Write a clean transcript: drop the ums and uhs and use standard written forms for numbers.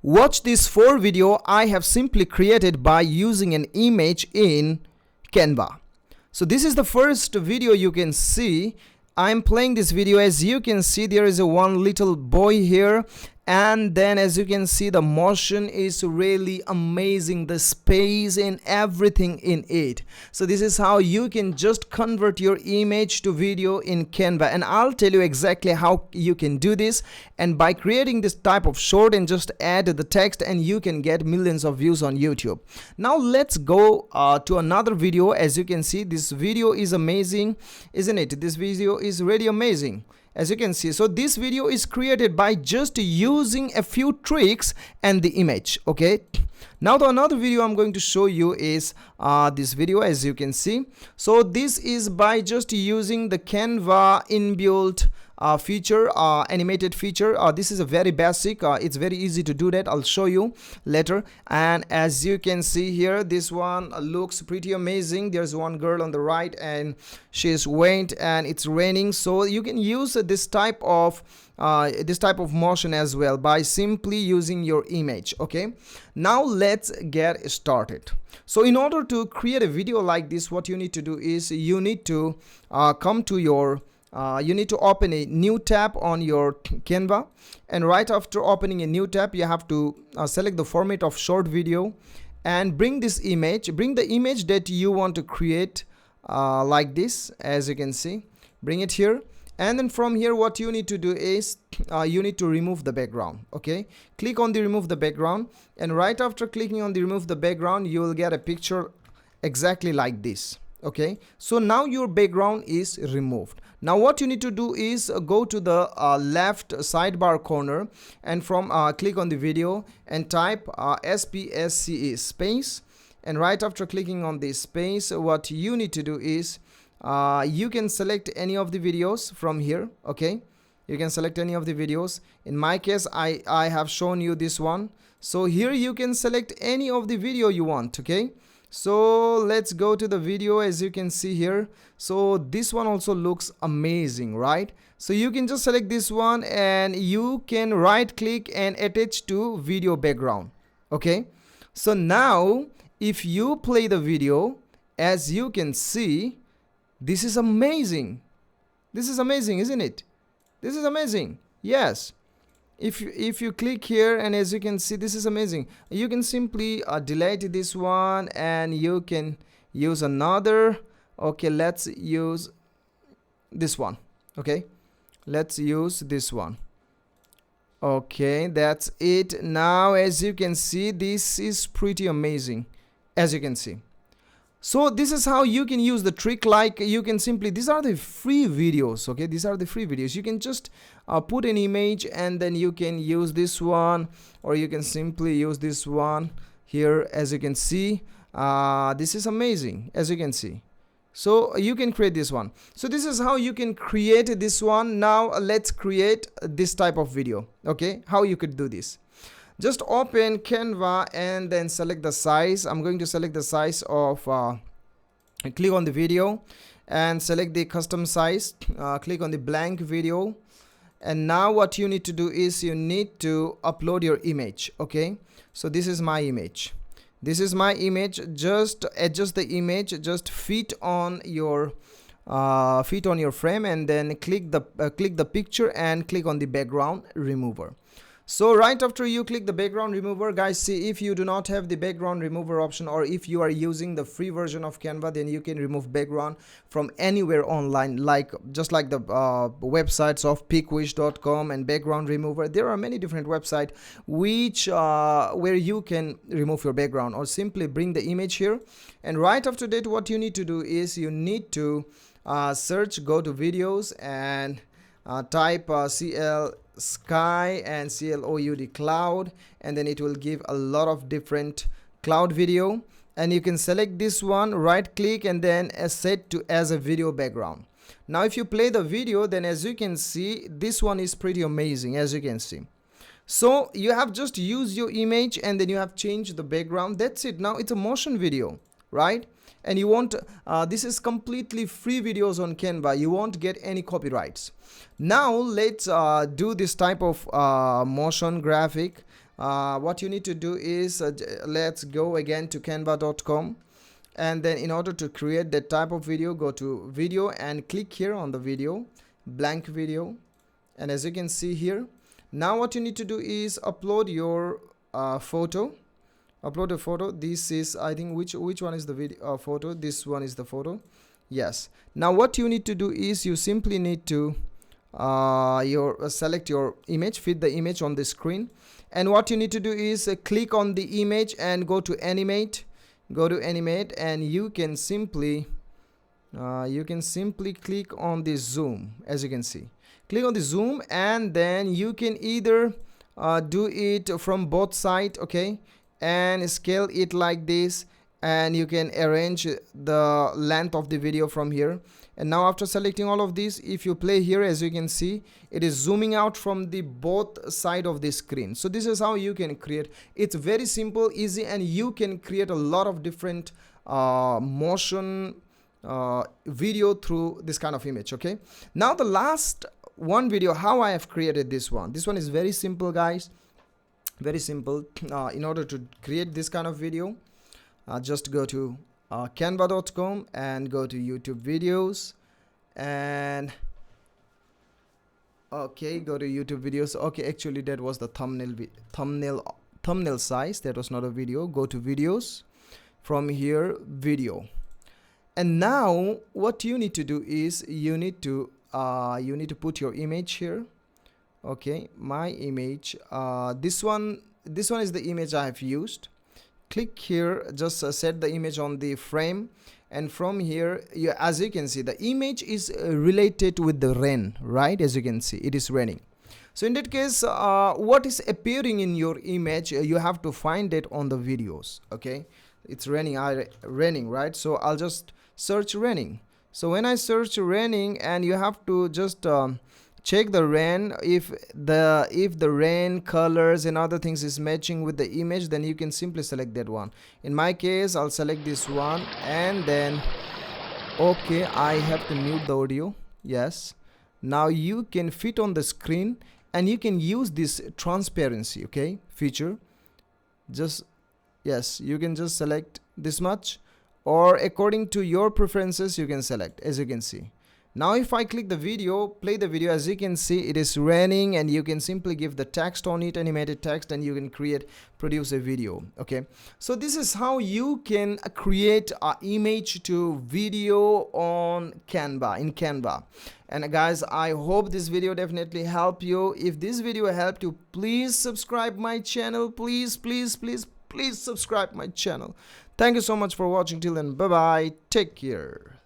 Watch this 4 video I have simply created by using an image in Canva. So this is the first video you can see. I'm playing this video. As you can see, there is a one little boy here, and then as you can see, the motion is really amazing, the space and everything in it. So this is how you can just convert your image to video in Canva, and I'll tell you exactly how you can do this. And by creating this type of short and just add the text, and you can get millions of views on YouTube. Now let's go to another video. As you can see, this video is amazing, isn't it? This video is really amazing, as you can see. So this video is created by just using a few tricks and the image. Okay, now the another video I'm going to show you is this video, as you can see. So this is by just using the Canva inbuilt feature, animated feature. This is a very basic, it's very easy to do that. I'll show you later. And as you can see here, this one looks pretty amazing. There's one girl on the right and she's wet and it's raining. So you can use this type of motion as well by simply using your image. Okay, now let's get started. So in order to create a video like this, what you need to do is you need to come to your you need to open a new tab on your Canva, and right after opening a new tab, you have to select the format of short video and bring the image that you want to create like this. As you can see, bring it here, and then from here what you need to do is you need to remove the background. Okay, click on the remove the background, and right after clicking on the remove the background, you will get a picture exactly like this. Okay, so now your background is removed. Now what you need to do is go to the left sidebar corner, and from click on the video and type SPACE space, and right after clicking on this space, what you need to do is you can select any of the videos from here. Okay, you can select any of the videos. In my case, I have shown you this one, so here you can select any of the video you want. Okay, so let's go to the video. As you can see here, so this one also looks amazing, right? So you can just select this one and you can right click and attach to video background. Okay, so now if you play the video, as you can see, this is amazing. This is amazing, isn't it? This is amazing. Yes, if you click here, and as you can see, this is amazing. You can simply delete this one and you can use another. Okay, let's use this one. Okay, let's use this one. Okay, that's it. Now as you can see, this is pretty amazing, as you can see. So this is how you can use the trick. Like, you can simply, these are the free videos. Okay, these are the free videos. You can just put an image and then you can use this one, or you can simply use this one here. As you can see, this is amazing, as you can see. So you can create this one. So this is how you can create this one. Now let's create this type of video. Okay, how you could do this. Just open Canva and then select the size. I'm going to select the size of click on the video and select the custom size. Click on the blank video, and now what you need to do is you need to upload your image. Okay, so this is my image. This is my image. Just adjust the image, just fit on your frame, and then click the picture and click on the background remover. So right after you click the background remover, guys, see, if you do not have the background remover option, or if you are using the free version of Canva, then you can remove background from anywhere online, like just like the websites of pickwish.com and background remover. There are many different websites which where you can remove your background, or simply bring the image here. And right after that, what you need to do is you need to search, go to videos, and type CL sky and CLOUD cloud, and then it will give a lot of different cloud video, and you can select this one, right click, and then set to as a video background. Now if you play the video, then as you can see, this one is pretty amazing, as you can see. So you have just used your image and then you have changed the background. That's it. Now it's a motion video, right? And you won't this is completely free videos on Canva. You won't get any copyrights. Now let's do this type of motion graphic. what you need to do is let's go again to canva.com, and then in order to create that type of video, go to video and click here on the video, blank video. And as you can see here, now what you need to do is upload your photo. Upload a photo. This is, I think, which one is the video photo? This one is the photo. Yes. Now what you need to do is you simply need to select your image, fit the image on the screen, and what you need to do is click on the image and go to animate. Go to animate, and you can simply click on the zoom. As you can see, click on the zoom, and then you can either do it from both sides, okay, and scale it like this, and you can arrange the length of the video from here. And now after selecting all of this, if you play here, as you can see, it is zooming out from the both side of the screen. So this is how you can create. It's very simple, easy, and you can create a lot of different motion video through this kind of image. Okay, now the last one video, how I have created this one. This one is very simple, guys, very simple. In order to create this kind of video, just go to canva.com and go to YouTube videos, and okay, go to YouTube videos. Okay, actually that was the thumbnail size, that was not a video. Go to videos, from here video, and now what you need to do is you need to put your image here. Okay, my image, this one is the image I have used. Click here, just set the image on the frame, and from here, as you can see, the image is related with the rain, right? As you can see, it is raining. So in that case, what is appearing in your image, you have to find it on the videos. Okay, it's raining, right? So I'll just search raining. So when I search raining, and you have to just check the rain, if the rain colors and other things is matching with the image, then you can simply select that one. In my case, I'll select this one, and then okay, I have to mute the audio. Yes, now you can fit on the screen, and you can use this transparency, okay, feature. Just, yes, you can just select this much, or according to your preferences you can select. As you can see, now if I click the video, play the video, as you can see, it is raining, and you can simply give the text on it, animated text, and you can produce a video. Okay, so this is how you can create an image to video on Canva, in Canva. And guys, I hope this video definitely helped you. If this video helped you, please subscribe my channel. Please subscribe my channel. Thank you so much for watching. Till then, bye bye, take care.